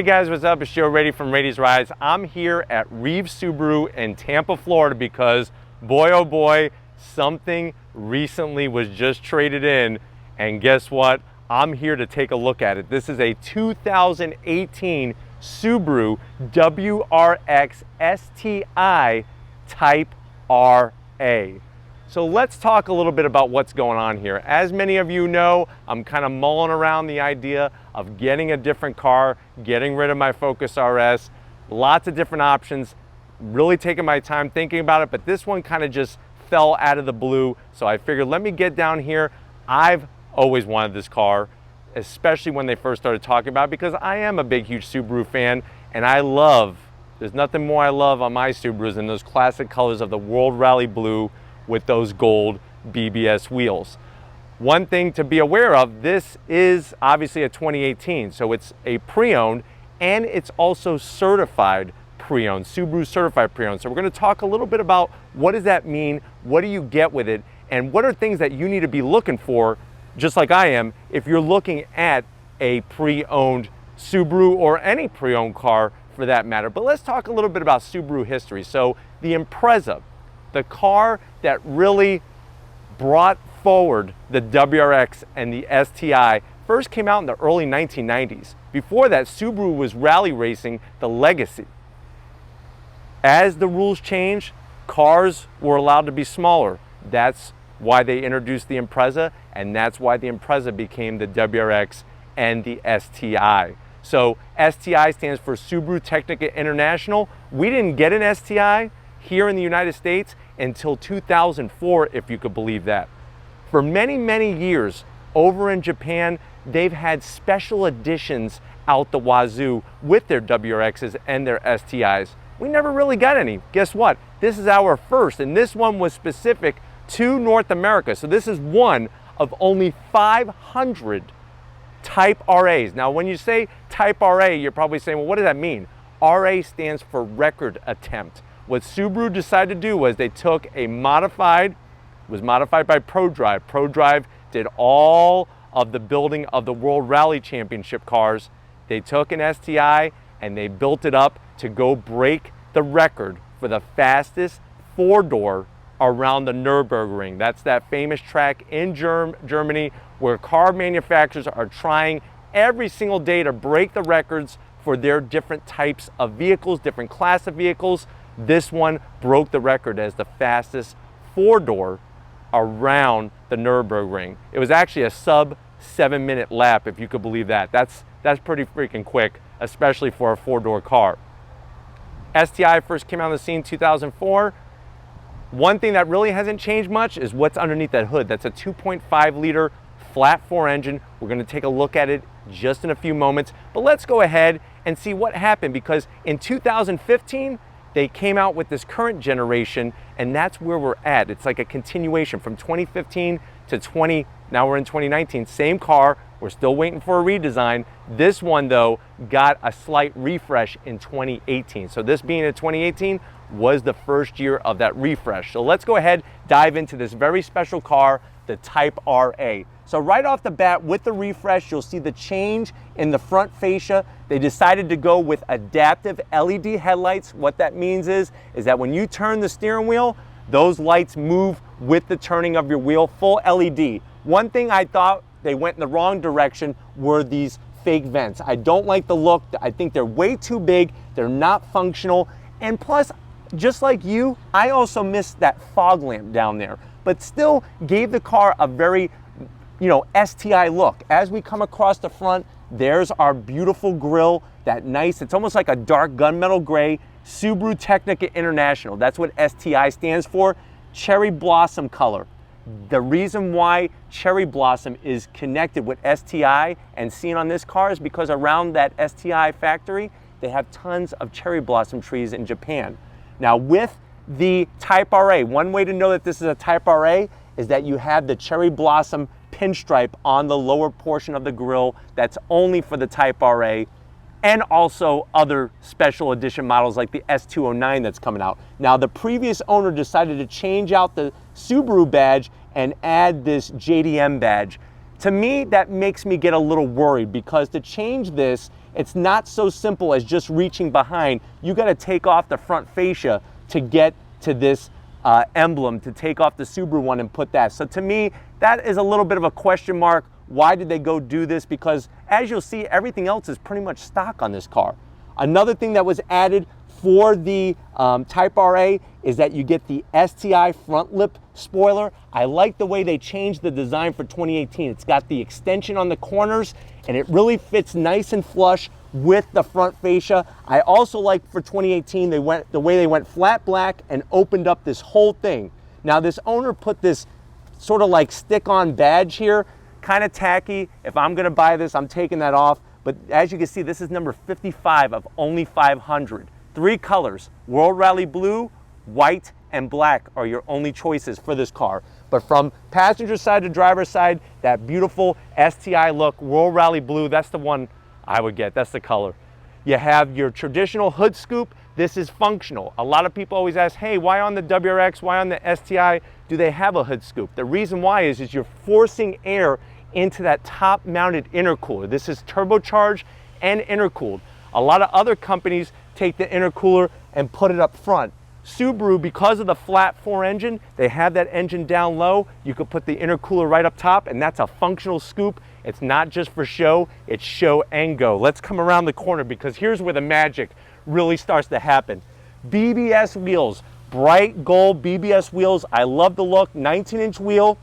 Hey guys, what's up? It's Joe Rady from Rady's Rides. I'm here at Reeves Subaru in Tampa, Florida because boy oh boy, something recently was just traded in, and guess what? I'm here to take a look at it. This is a 2018 Subaru WRX STI Type RA. So let's talk a little bit about what's going on here. As many of you know, I'm kind of mulling around the idea of getting a different car, getting rid of my Focus RS, lots of different options, really taking my time thinking about it, but this one kind of just fell out of the blue. So I figured, let me get down here. I've always wanted this car, especially when they first started talking about it, because I am a big, huge Subaru fan, and there's nothing more I love on my Subarus than those classic colors of the World Rally Blue with those gold Bbs wheels. One thing to be aware of, this is obviously a 2018, so it's a pre-owned, and it's also certified pre-owned, Subaru certified pre-owned. So we're going to talk a little bit about what does that mean, what do you get with it, and what are things that you need to be looking for, just like I am, if you're looking at a pre-owned Subaru or any pre-owned car for that matter. But let's talk a little bit about Subaru history. So the Impreza, the car that really brought forward the WRX and the STI, first came out in the early 1990s. Before that, Subaru was rally racing the Legacy. As the rules changed, cars were allowed to be smaller. That's why they introduced the Impreza, and that's why the Impreza became the WRX and the STI. So STI stands for Subaru Technica International. We didn't get an STI here in the United States until 2004, if you could believe that. For many, many years over in Japan, they've had special editions out the wazoo with their WRXs and their STIs. We never really got any. Guess what? This is our first, and this one was specific to North America. So this is one of only 500 Type RAs. Now, when you say Type RA, you're probably saying, well, what does that mean? RA stands for record attempt. What Subaru decided to do was they took a modified, was modified by ProDrive. ProDrive did all of the building of the World Rally Championship cars. They took an STI and they built it up to go break the record for the fastest four-door around the Nürburgring. That's that famous track in Germany where car manufacturers are trying every single day to break the records for their different types of vehicles, different class of vehicles. This one broke the record as the fastest four-door around the Nürburgring. It was actually a sub 7-minute lap, if you could believe that. That's pretty freaking quick, especially for a four-door car. STI first came out on the scene in 2004. One thing that really hasn't changed much is what's underneath that hood. That's a 2.5 liter flat four engine. We're going to take a look at it just in a few moments, but let's go ahead and see what happened, because in 2015, they came out with this current generation, and that's where we're at. It's like a continuation from 2015 to now we're in 2019, same car. We're still waiting for a redesign. This one though got a slight refresh in 2018. So this being in 2018 was the first year of that refresh. So let's go ahead, dive into this very special car, the Type RA. So right off the bat with the refresh, you'll see the change in the front fascia. They decided to go with adaptive LED headlights. What that means is that when you turn the steering wheel, those lights move with the turning of your wheel, full LED. One thing I thought they went in the wrong direction were these fake vents. I don't like the look. I think they're way too big. They're not functional. And plus, just like you, I also missed that fog lamp down there, but still gave the car a very, STI look. As we come across the front, there's our beautiful grille, that nice, it's almost like a dark gunmetal gray, Subaru Technica International. That's what STI stands for, cherry blossom color. The reason why cherry blossom is connected with STI and seen on this car is because around that STI factory, they have tons of cherry blossom trees in Japan. Now with the Type RA, one way to know that this is a Type RA is that you have the cherry blossom pinstripe on the lower portion of the grille. That's only for the Type RA, and also other special edition models like the S209 that's coming out. Now the previous owner decided to change out the Subaru badge and add this JDM badge. To me, that makes me get a little worried, because to change this, it's not so simple as just reaching behind. You got to take off the front fascia to get to this emblem, to take off the Subaru one and put that. So to me, that is a little bit of a question mark. Why did they go do this? Because as you'll see, everything else is pretty much stock on this car. Another thing that was added for the Type RA is that you get the Sti Front Lip Spoiler. I like the way they changed the design for 2018. It's got the extension on the corners and it really fits nice and flush with the front fascia. I also like for 2018 the way they went flat black and opened up this whole thing. Now this owner put this sort of like stick-on badge here, kind of tacky. If I'm gonna buy this, I'm taking that off. But as you can see, this is number 55 of only 500. 3 colors, World Rally Blue, white, and black are your only choices for this car. But from passenger side to driver side, that beautiful STI look, World Rally Blue, that's the one I would get, that's the color. You have your traditional hood scoop. This is functional. A lot of people always ask, hey, why on the WRX, why on the STI do they have a hood scoop? The reason why is you're forcing air into that top mounted intercooler. This is turbocharged and intercooled. A lot of other companies take the intercooler and put it up front. Subaru, because of the flat 4 engine, they have that engine down low. You could put the intercooler right up top, and that's a functional scoop. It's not just for show, it's show and go. Let's come around the corner because here's where the magic really starts to happen. BBS wheels, bright gold BBS wheels. I love the look, 19-inch wheel.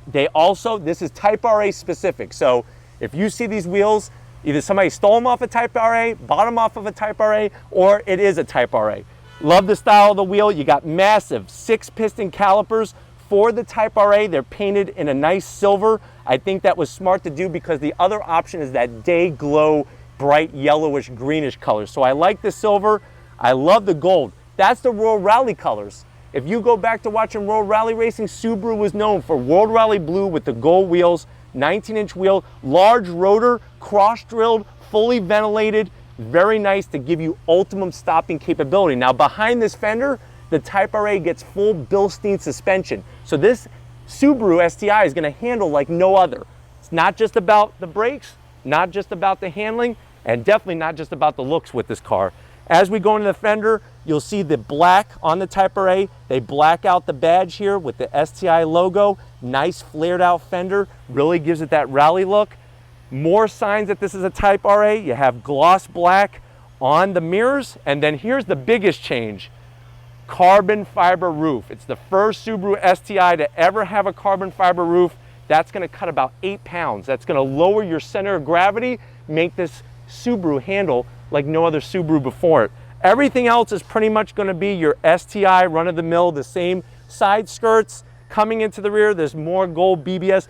They also, this is Type RA specific. So if you see these wheels, either somebody stole them off a Type RA, bought them off of a Type RA, or it is a Type RA. Love the style of the wheel. You got massive 6-piston calipers for the Type RA. They're painted in a nice silver. I think that was smart to do because the other option is that day glow, bright yellowish greenish color. So I like the silver. I love the gold. That's the World Rally colors. If you go back to watching World Rally racing, Subaru was known for World Rally Blue with the gold wheels, 19-inch wheel, large rotor, cross-drilled, fully ventilated, very nice to give you ultimate stopping capability. Now behind this fender, the Type RA gets full Bilstein suspension. So this Subaru STI is gonna handle like no other. It's not just about the brakes, not just about the handling, and definitely not just about the looks with this car. As we go into the fender, you'll see the black on the Type RA. They black out the badge here with the STI logo. Nice flared out fender, really gives it that rally look. More signs that this is a Type RA. You have gloss black on the mirrors, and then here's the biggest change. Carbon fiber roof. It's the first Subaru STI to ever have a carbon fiber roof. That's gonna cut about 8 pounds. That's gonna lower your center of gravity, make this Subaru handle like no other Subaru before it. Everything else is pretty much gonna be your STI run-of-the-mill, the same side skirts. Coming into the rear, there's more gold BBS.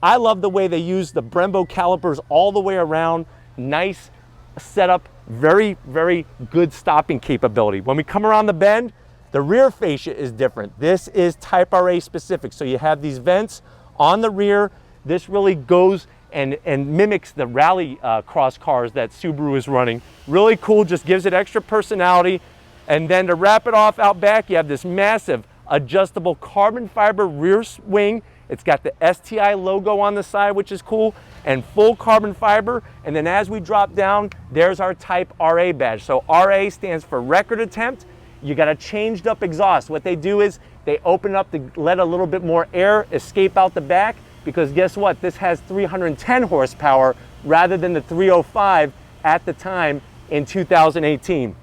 I love the way they use the Brembo calipers all the way around. Nice setup, very, very good stopping capability. When we come around the bend, the rear fascia is different. This is Type RA specific. So you have these vents on the rear. This really goes and mimics the rally cross cars that Subaru is running. Really cool, just gives it extra personality. And then to wrap it off out back, you have this massive adjustable carbon fiber rear wing. It's got the STI logo on the side, which is cool, and full carbon fiber. And then as we drop down, there's our Type RA badge. So RA stands for record attempt. You got a changed up exhaust. What they do is they open up to let a little bit more air escape out the back, because guess what? This has 310 horsepower rather than the 305 at the time in 2018.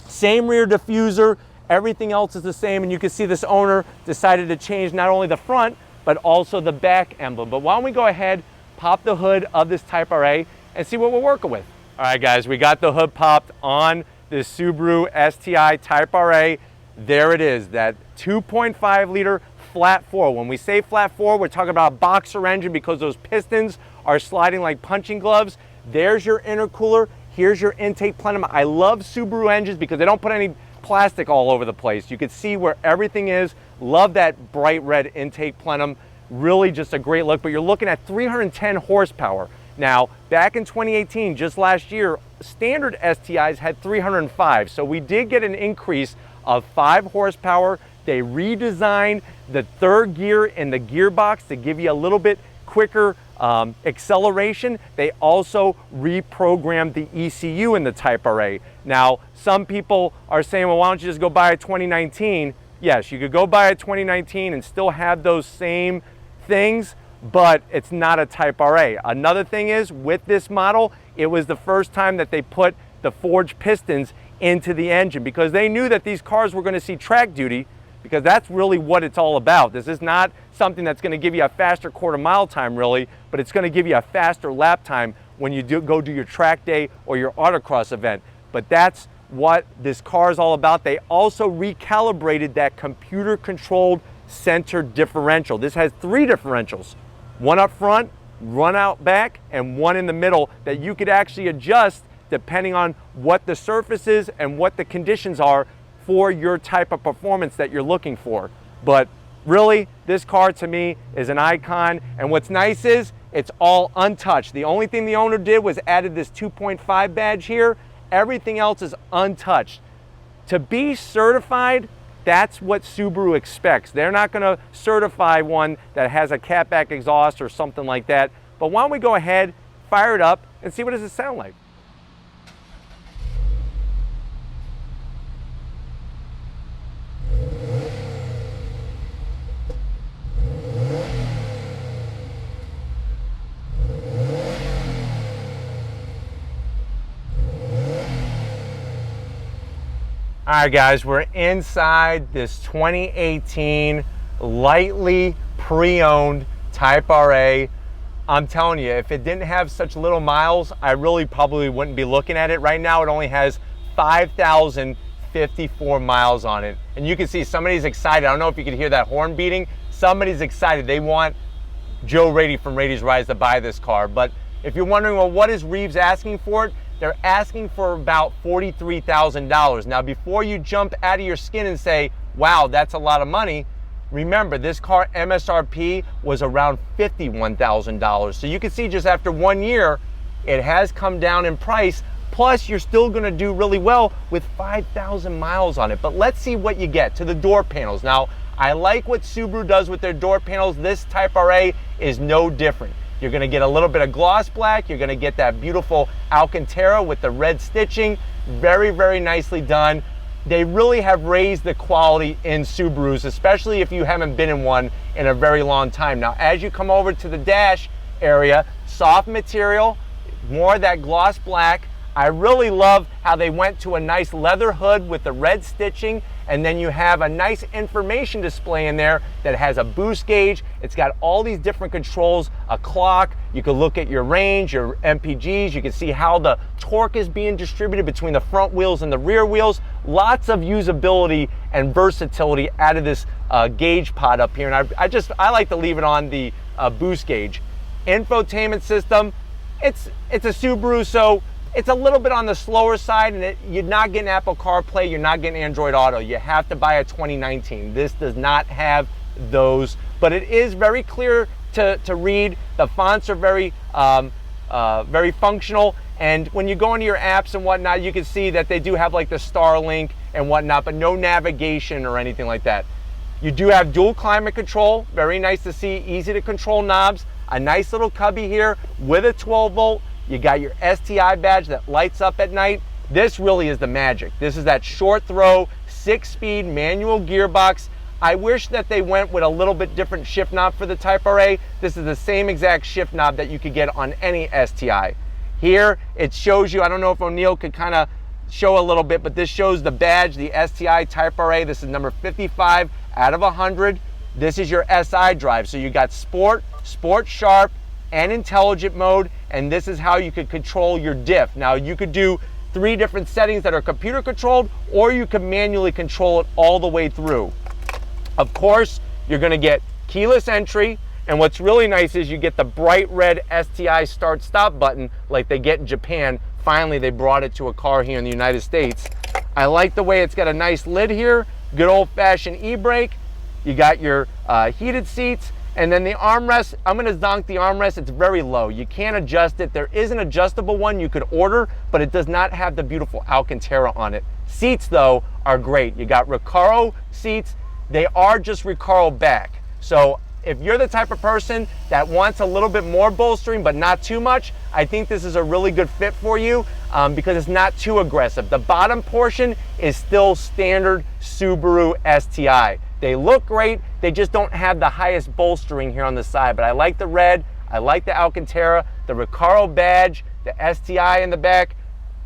Same rear diffuser, everything else is the same, and you can see this owner decided to change not only the front, but also the back emblem. But why don't we go ahead, pop the hood of this Type RA and see what we're working with. All right guys, we got the hood popped on this Subaru STI Type RA. There it is, that 2.5 liter flat 4. When we say flat 4, we're talking about a boxer engine because those pistons are sliding like punching gloves. There's your intercooler. Here's your intake plenum. I love Subaru engines because they don't put any plastic all over the place. You can see where everything is. Love that bright red intake plenum. Really just a great look, but you're looking at 310 horsepower. Now, back in 2018, just last year, standard STIs had 305. So we did get an increase of 5 horsepower. They redesigned the third gear in the gearbox to give you a little bit quicker acceleration, they also reprogrammed the ECU in the Type RA. Now, some people are saying, well, why don't you just go buy a 2019? Yes, you could go buy a 2019 and still have those same things, but it's not a Type RA. Another thing is, with this model, it was the first time that they put the forged pistons into the engine because they knew that these cars were going to see track duty, because that's really what it's all about. This is not something that's going to give you a faster quarter-mile time, really, but it's going to give you a faster lap time when you go do your track day or your autocross event. But that's what this car is all about. They also recalibrated that computer-controlled center differential. This has 3 differentials, one up front, one out back, and one in the middle that you could actually adjust depending on what the surface is and what the conditions are for your type of performance that you're looking for. But really, this car to me is an icon, and what's nice is it's all untouched. The only thing the owner did was added this 2.5 badge here. Everything else is untouched. To be certified, that's what Subaru expects. They're not going to certify one that has a catback exhaust or something like that. But why don't we go ahead, fire it up, and see what does it sound like. All right, guys, we're inside this 2018 lightly pre-owned Type RA. I'm telling you, if it didn't have such little miles, I really probably wouldn't be looking at it. Right now, it only has 5,054 miles on it. And you can see somebody's excited. I don't know if you can hear that horn beating. Somebody's excited. They want Joe Rady from Rady's Rise to buy this car. But if you're wondering, well, what is Reeves asking for it? They're asking for about $43,000. Now, before you jump out of your skin and say, wow, that's a lot of money, remember, this car MSRP was around $51,000. So you can see just after 1 year, it has come down in price. Plus, you're still gonna do really well with 5,000 miles on it. But let's see what you get to the door panels. Now, I like what Subaru does with their door panels. This Type RA is no different. You're gonna get a little bit of gloss black. You're gonna get that beautiful Alcantara with the red stitching. Very, very nicely done. They really have raised the quality in Subarus, especially if you haven't been in one in a very long time. Now, as you come over to the dash area, soft material, more of that gloss black. I really love how they went to a nice leather hood with the red stitching, and then you have a nice information display in there that has a boost gauge. It's got all these different controls, a clock. You can look at your range, your MPGs. You can see how the torque is being distributed between the front wheels and the rear wheels. Lots of usability and versatility out of this gauge pod up here. And I like to leave it on the boost gauge. Infotainment system, it's a Subaru, so it's a little bit on the slower side, and you're not getting Apple CarPlay, you're not getting Android Auto. You have to buy a 2019. This does not have those, but it is very clear to read. The fonts are very functional, and when you go into your apps and whatnot, you can see that they do have like the Starlink and whatnot, but no navigation or anything like that. You do have dual climate control, very nice to see, easy to control knobs, a nice little cubby here with a 12 volt. You got your STI badge that lights up at night. This really is the magic. This is that short throw, 6-speed manual gearbox. I wish that they went with a little bit different shift knob for the Type RA. This is the same exact shift knob that you could get on any STI. Here, it shows you, I don't know if O'Neill could kind of show a little bit, but this shows the badge, the STI Type RA. This is number 55 out of 100. This is your SI drive. So you got Sport, Sport Sharp, and Intelligent mode, and this is how you could control your diff. Now, you could do 3 different settings that are computer controlled, or you could manually control it all the way through. Of course, you're gonna get keyless entry, and what's really nice is you get the bright red STI start stop button like they get in Japan. Finally, they brought it to a car here in the United States. I like the way it's got a nice lid here, good old-fashioned e-brake. You got your heated seats, and then the armrest, I'm gonna zonk the armrest. It's very low. You can't adjust it. There is an adjustable one you could order, but it does not have the beautiful Alcantara on it. Seats, though, are great. You got Recaro seats. They are just Recaro back. So if you're the type of person that wants a little bit more bolstering but not too much, I think this is a really good fit for you because it's not too aggressive. The bottom portion is still standard Subaru STI. They look great, they just don't have the highest bolstering here on the side, but I like the red, I like the Alcantara, the Recaro badge, the STI in the back.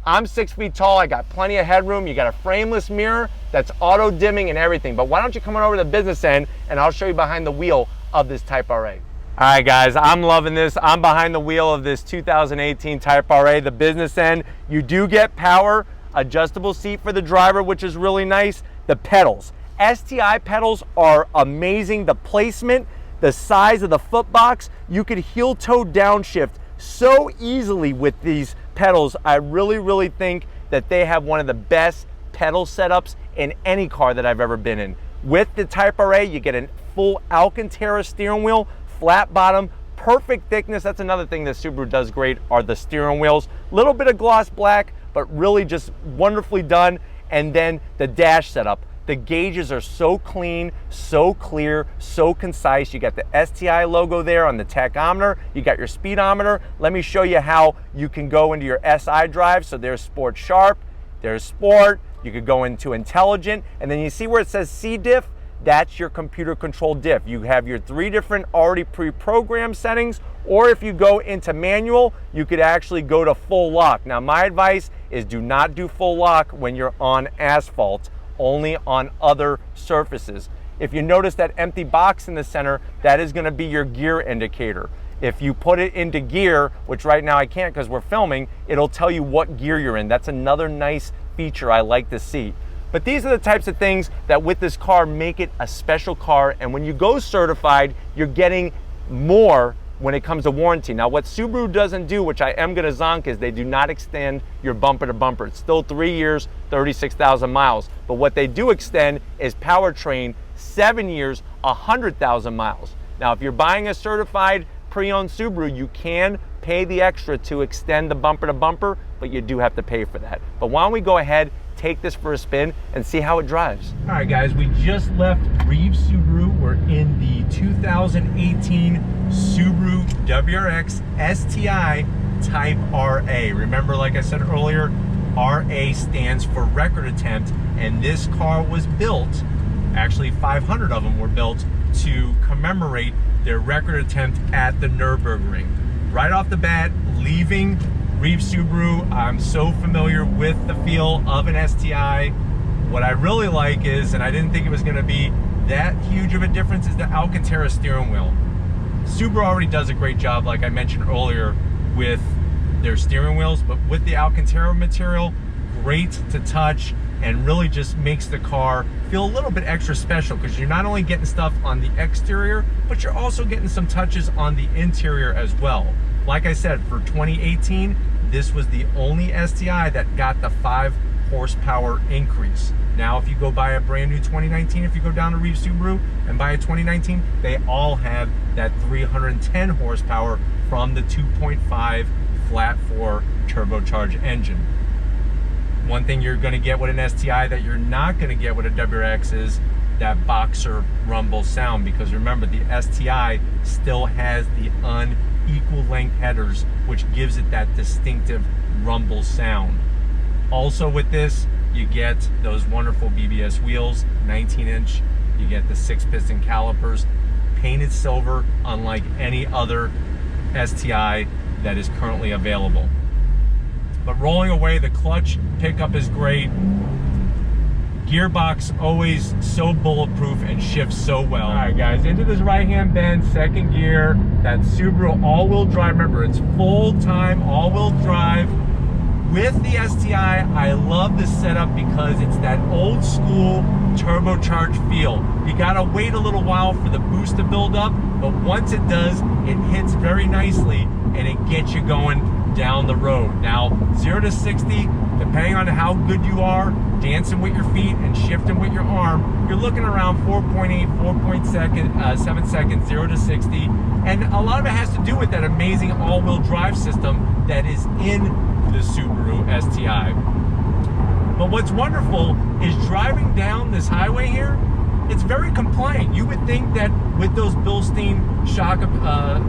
I'm 6 feet tall, I got plenty of headroom, you got a frameless mirror that's auto dimming and everything, but why don't you come on over to the business end and I'll show you behind the wheel of this Type RA. All right guys, I'm loving this. I'm behind the wheel of this 2018 Type RA, the business end. You do get power, adjustable seat for the driver, which is really nice. The pedals. STI pedals are amazing. The placement, the size of the foot box, you could heel toe downshift so easily with these pedals. I really think that they have one of the best pedal setups in any car that I've ever been in. With the Type RA, you get a full Alcantara steering wheel, flat bottom, perfect thickness. That's another thing that Subaru does great are the steering wheels. Little bit of gloss black, but really just wonderfully done. And then the dash setup. The gauges are so clean, so clear, so concise. You got the STI logo there on the tachometer. You got your speedometer. Let me show you how you can go into your SI drive. So there's Sport Sharp, there's Sport. You could go into Intelligent, and then you see where it says C diff. That's your computer controlled diff. You have your 3 different already pre-programmed settings, or if you go into manual, you could actually go to full lock. Now my advice is do not do full lock when you're on asphalt, only on other surfaces. If you notice that empty box in the center, that is going to be your gear indicator. If you put it into gear, which right now I can't because we're filming, it'll tell you what gear you're in. That's another nice feature I like to see. But these are the types of things that with this car make it a special car, and when you go certified, you're getting more when it comes to warranty. Now what Subaru doesn't do, which I am gonna zonk, is they do not extend your bumper to bumper. It's still 3 years, 36,000 miles. But what they do extend is powertrain, 7 years, 100,000 miles. Now if you're buying a certified pre-owned Subaru, you can pay the extra to extend the bumper to bumper, but you do have to pay for that. But why don't we go ahead, take this for a spin and see how it drives. All right guys, we just left Reeves Subaru. We're in the 2018 Subaru WRX STI Type RA. Remember, like I said earlier, RA stands for record attempt, and this car was built, actually 500 of them were built to commemorate their record attempt at the Nürburgring. Right off the bat, leaving Reeves Subaru, I'm so familiar with the feel of an STI. What I really like is, and I didn't think it was going to be that huge of a difference, is the Alcantara steering wheel. Subaru already does a great job, like I mentioned earlier, with their steering wheels, but with the Alcantara material, great to touch and really just makes the car feel a little bit extra special because you're not only getting stuff on the exterior, but you're also getting some touches on the interior as well. Like I said, for 2018, this was the only STI that got the 5 horsepower increase. Now, if you go buy a brand new 2019, if you go down to Reeves Subaru and buy a 2019, they all have that 310 horsepower from the 2.5 flat 4 turbocharged engine. One thing you're going to get with an STI that you're not going to get with a WRX is that boxer rumble sound, because remember, the STI still has the unequal length headers, which gives it that distinctive rumble sound. Also with this, you get those wonderful Bbs wheels, 19-inch. You get the 6-piston calipers, painted silver, unlike any other STI that is currently available. But rolling away, the clutch pickup is great. Gearbox always so bulletproof and shifts so well. All right guys, into this right-hand bend, second gear, that Subaru all-wheel drive. Remember, it's full-time all-wheel drive. With the STI, I love this setup because it's that old school turbocharged feel. You gotta wait a little while for the boost to build up, but once it does, it hits very nicely and it gets you going down the road. Now, 0 to 60, depending on how good you are, dancing with your feet and shifting with your arm, you're looking around 4.8, 4.7 seconds, 0 to 60. And a lot of it has to do with that amazing all-wheel drive system that is in the Subaru STI. But what's wonderful is driving down this highway here, it's very compliant. You would think that with those Bilstein shock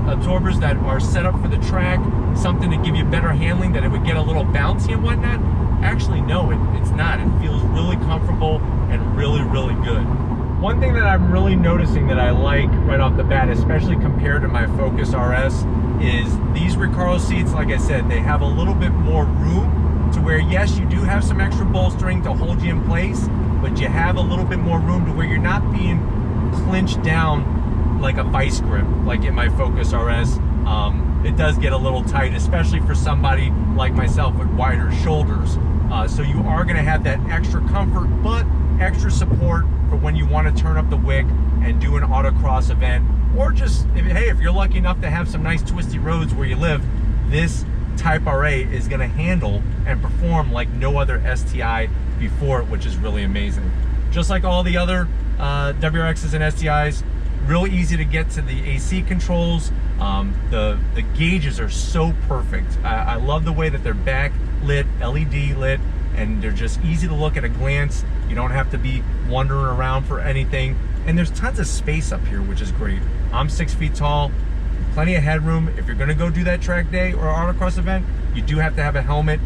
absorbers that are set up for the track, something to give you better handling, that it would get a little bouncy and whatnot. Actually, no, it's not. It feels really comfortable and really, really good. One thing that I'm really noticing that I like right off the bat, especially compared to my Focus RS, is these Recaro seats, like I said, they have a little bit more room to where, yes, you do have some extra bolstering to hold you in place, but you have a little bit more room to where you're not being clinched down like a vice grip, like in my Focus RS. It does get a little tight, especially for somebody like myself with wider shoulders. So you are going to have that extra comfort, but extra support for when you want to turn up the wick and do an autocross event, or just, if you're lucky enough to have some nice twisty roads where you live, this Type RA is going to handle and perform like no other STI before it, which is really amazing. Just like all the other WRXs and STIs, real easy to get to the AC controls. The gauges are so perfect. I love the way that they're backlit, LED lit, and they're just easy to look at a glance. You don't have to be wandering around for anything. And there's tons of space up here, which is great. I'm 6 feet tall, plenty of headroom. If you're gonna go do that track day or autocross event, you do have to have a helmet.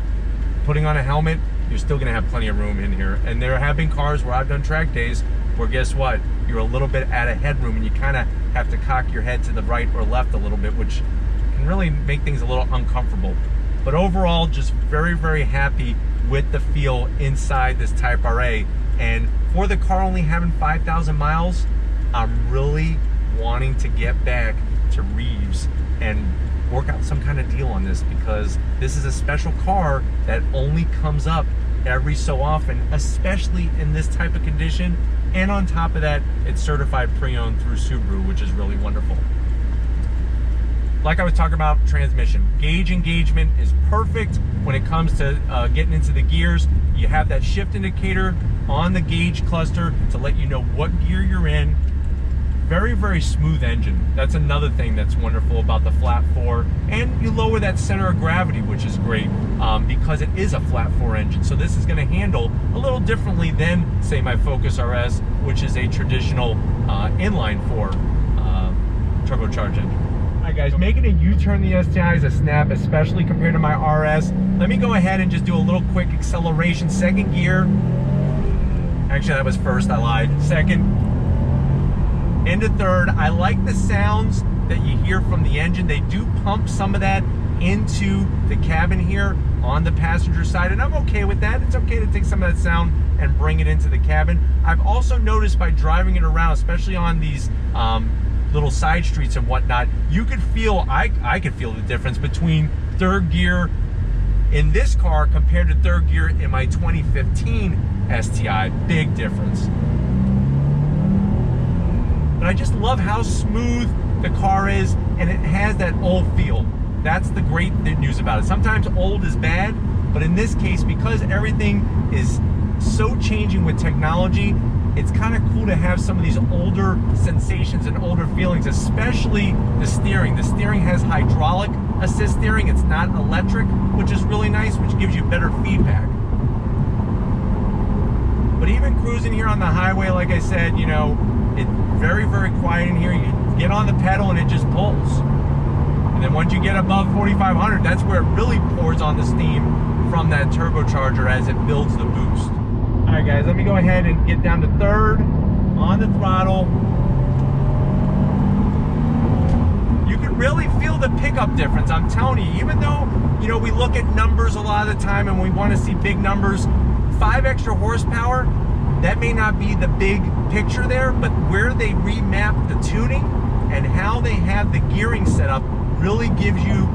Putting on a helmet, you're still gonna have plenty of room in here. And there have been cars where I've done track days where, guess what? You're a little bit out of headroom and you kind of have to cock your head to the right or left a little bit, which can really make things a little uncomfortable. But overall, just very, very happy with the feel inside this Type RA. And for the car only having 5,000 miles, I'm really wanting to get back to Reeves and work out some kind of deal on this, because this is a special car that only comes up every so often, especially in this type of condition. And on top of that, it's certified pre-owned through Subaru, which is really wonderful. Like I was talking about, transmission. Gauge engagement is perfect when it comes to getting into the gears. You have that shift indicator on the gauge cluster to let you know what gear you're in. Very, very smooth engine. That's another thing that's wonderful about the flat 4. And you lower that center of gravity, which is great, because it is a flat 4 engine. So this is going to handle a little differently than, say, my Focus RS, which is a traditional inline 4 turbocharged engine. All right, guys, making a U-turn the STI is a snap, especially compared to my RS. Let me go ahead and just do a little quick acceleration. Second gear. Actually, that was first, I lied. Second. Into third. I like the sounds that you hear from the engine. They do pump some of that into the cabin here on the passenger side, and I'm okay with that. It's okay to take some of that sound and bring it into the cabin. I've also noticed by driving it around, especially on these little side streets and whatnot, you could feel, I could feel the difference between third gear in this car compared to third gear in my 2015 STI. Big difference. But I just love how smooth the car is, and it has that old feel. That's the great news about it. Sometimes old is bad, but in this case, because everything is so changing with technology, it's kind of cool to have some of these older sensations and older feelings, especially the steering. The steering has hydraulic assist steering. It's not electric, which is really nice, which gives you better feedback. But even cruising here on the highway, like I said, you know, it's very, very quiet in here. You get on the pedal and it just pulls. And then once you get above 4,500, that's where it really pours on the steam from that turbocharger as it builds the boost. All right, guys, let me go ahead and get down to third on the throttle. You can really feel the pickup difference. I'm telling you, even though, you know, we look at numbers a lot of the time and we want to see big numbers, 5 extra horsepower, that may not be the big picture there, but where they remap the tuning and how they have the gearing set up really gives you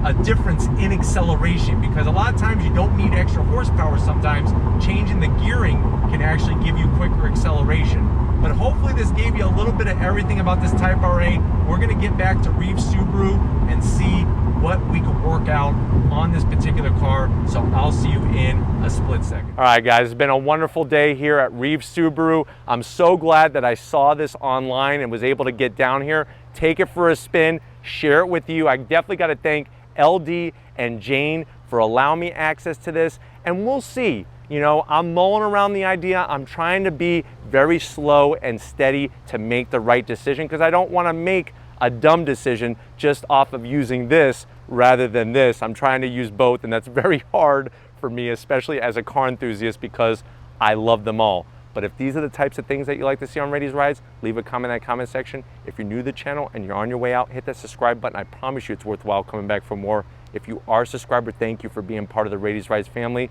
a difference in acceleration, because a lot of times you don't need extra horsepower. Sometimes changing the gearing can actually give you quicker acceleration. But hopefully this gave you a little bit of everything about this Type RA. We're going to get back to Reeves Subaru and see what we can work out on this particular car. So I'll see you in a split second. All right, guys, it's been a wonderful day here at Reeves Subaru. I'm so glad that I saw this online and was able to get down here, take it for a spin, share it with you. I definitely got to thank LD and Jane for allowing me access to this, and we'll see You know, I'm mulling around the idea. I'm trying to be very slow and steady to make the right decision, because I don't want to make a dumb decision just off of using this rather than this. I'm trying to use both, and that's very hard for me, especially as a car enthusiast, because I love them all. But if these are the types of things that you like to see on Rady's Rides, leave a comment in that comment section. If you're new to the channel and you're on your way out, hit that subscribe button. I promise you it's worthwhile coming back for more. If you are a subscriber, thank you for being part of the Rady's Rides family.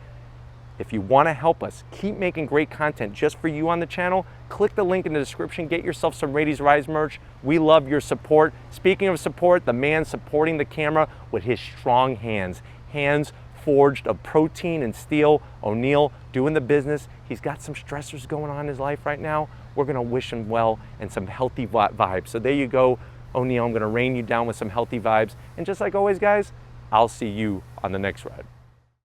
If you want to help us keep making great content just for you on the channel, click the link in the description, get yourself some Rady's Rides merch. We love your support. Speaking of support, the man supporting the camera with his strong hands. Hands forged of protein and steel. O'Neill doing the business. He's got some stressors going on in his life right now. We're gonna wish him well and some healthy vibes. So there you go, O'Neill. I'm gonna rain you down with some healthy vibes. And just like always, guys, I'll see you on the next ride.